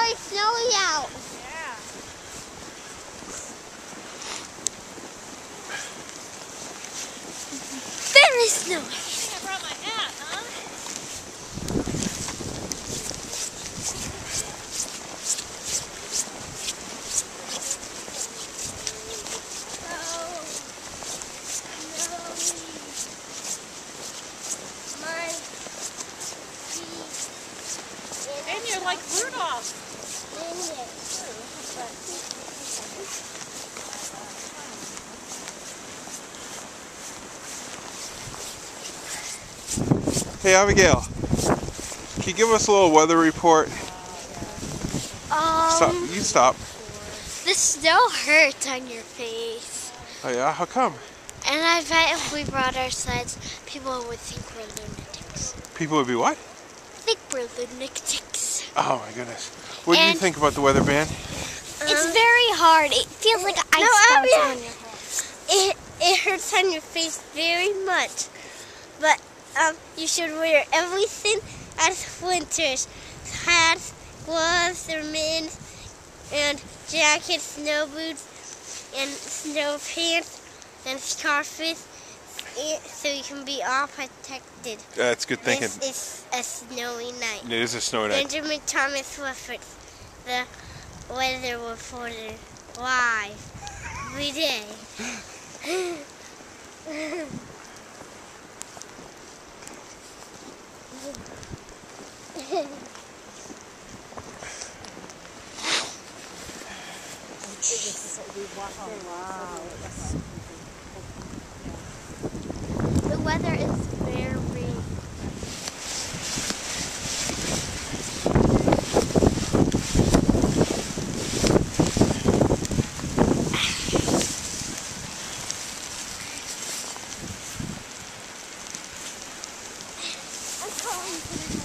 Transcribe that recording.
really snowy out. Yeah. Very snowy. I think I brought my hat, huh? And you're like Rudolph. Hey Abigail, can you give us a little weather report? Stop. You stop. The snow hurts on your face. Oh yeah? How come? And I bet if we brought our sleds, people would think we're lunatics. People would be what? Think we're lunatics. Oh my goodness. What do you think about the weather ban? It's very hard. It feels like ice bounce on your head. It hurts on your face very much. But you should wear everything as winters. Hats, gloves, or mittens, and jackets, snow boots, and snow pants, and scarves, so you can be all protected. That's good thinking. It's a snowy night. It is a snowy night. Benjamin Thomas Woodford, the weather reporter, live every day. The weather is very I'm calling